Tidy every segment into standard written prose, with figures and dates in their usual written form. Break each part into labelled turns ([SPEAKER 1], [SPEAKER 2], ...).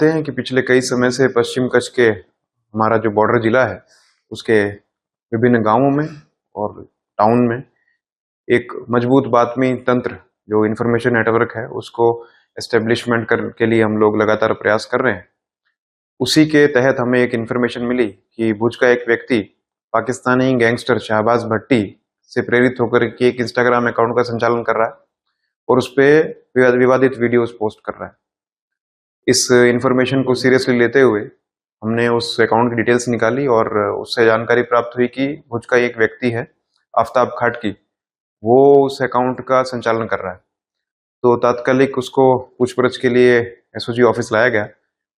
[SPEAKER 1] जानते हैं कि पिछले कई समय से पश्चिम कच्छ के हमारा जो बॉर्डर जिला है उसके विभिन्न गांवों में और टाउन में एक मजबूत बातमी तंत्र जो इंफॉर्मेशन नेटवर्क है उसको एस्टेब्लिशमेंट के लिए हम लोग लगातार प्रयास कर रहे हैं। उसी के तहत हमें एक इंफॉर्मेशन मिली कि भुज का एक व्यक्ति पाकिस्तानी गैंगस्टर शहबाज भट्टी से प्रेरित होकर के एक इंस्टाग्राम अकाउंट का संचालन कर रहा है और उस पर विवादित वीडियोस पोस्ट कर रहा है। इस इंफॉर्मेशन को सीरियसली लेते हुए हमने उस अकाउंट की डिटेल्स निकाली और उससे जानकारी प्राप्त हुई कि भुज का एक व्यक्ति है आफ्ताब खाटकी, वो उस अकाउंट का संचालन कर रहा है। तो तात्कालिक उसको पूछपरछ के लिए एसओजी ऑफिस लाया गया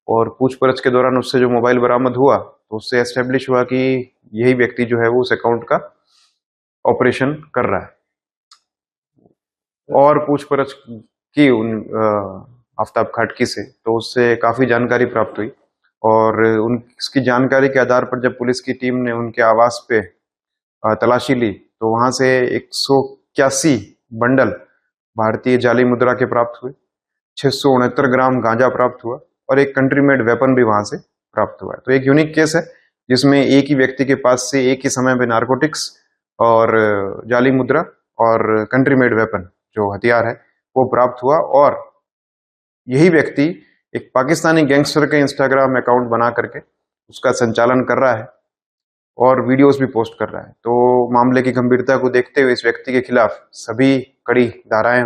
[SPEAKER 1] और पूछपरछ के दौरान उससे जो मोबाइल बरामद हुआ तो उससे एस्टेब्लिश हुआ कि यही व्यक्ति जो है वो उस अकाउंट का ऑपरेशन कर रहा है। और पूछपरछ की आफ्ताब खाटकी से तो उससे काफी जानकारी प्राप्त हुई और उसकी जानकारी के आधार पर जब पुलिस की टीम ने उनके आवास पे तलाशी ली तो वहां से 181 बंडल भारतीय जाली मुद्रा के प्राप्त हुए, 669 ग्राम गांजा प्राप्त हुआ और एक कंट्री मेड वेपन भी वहां से प्राप्त हुआ है। तो एक यूनिक केस है जिसमें एक ही व्यक्ति के पास से एक ही समय में नारकोटिक्स और जाली मुद्रा और कंट्री मेड वेपन जो हथियार है वो प्राप्त हुआ और यही व्यक्ति एक पाकिस्तानी गैंगस्टर के इंस्टाग्राम अकाउंट बना करके उसका संचालन कर रहा है और वीडियोस भी पोस्ट कर रहा है। तो मामले की गंभीरता को देखते हुए इस व्यक्ति के खिलाफ सभी कड़ी धाराएं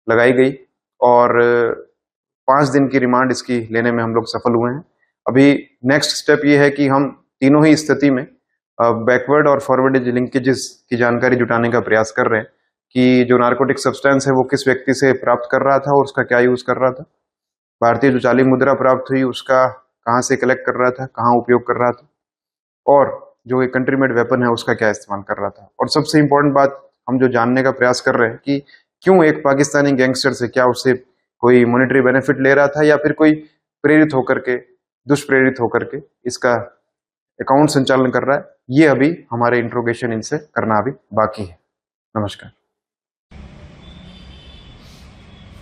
[SPEAKER 1] लगाई गई और 5 दिन की रिमांड इसकी लेने में हम लोग सफल हुए हैं। अभी नेक्स्ट स्टेप ये है कि हम तीनों ही स्थिति में बैकवर्ड और फॉरवर्ड लिंकेजेस की जानकारी जुटाने का प्रयास कर रहे हैं कि जो नार्कोटिक सब्सटेंस है वो किस व्यक्ति से प्राप्त कर रहा था और उसका क्या यूज कर रहा था, भारतीय जो जाली मुद्रा प्राप्त हुई उसका कहाँ से कलेक्ट कर रहा था, कहाँ उपयोग कर रहा था और जो एक कंट्री मेड वेपन है उसका क्या इस्तेमाल कर रहा था। और सबसे इंपॉर्टेंट बात हम जो जानने का प्रयास कर रहे हैं कि क्यों एक पाकिस्तानी गैंगस्टर से क्या उससे कोई मॉनेटरी बेनिफिट ले रहा था या फिर कोई प्रेरित होकर के दुष्प्रेरित होकर के इसका अकाउंट संचालन कर रहा है, ये अभी हमारे इंट्रोगेशन इनसे करना अभी बाकी है। नमस्कार।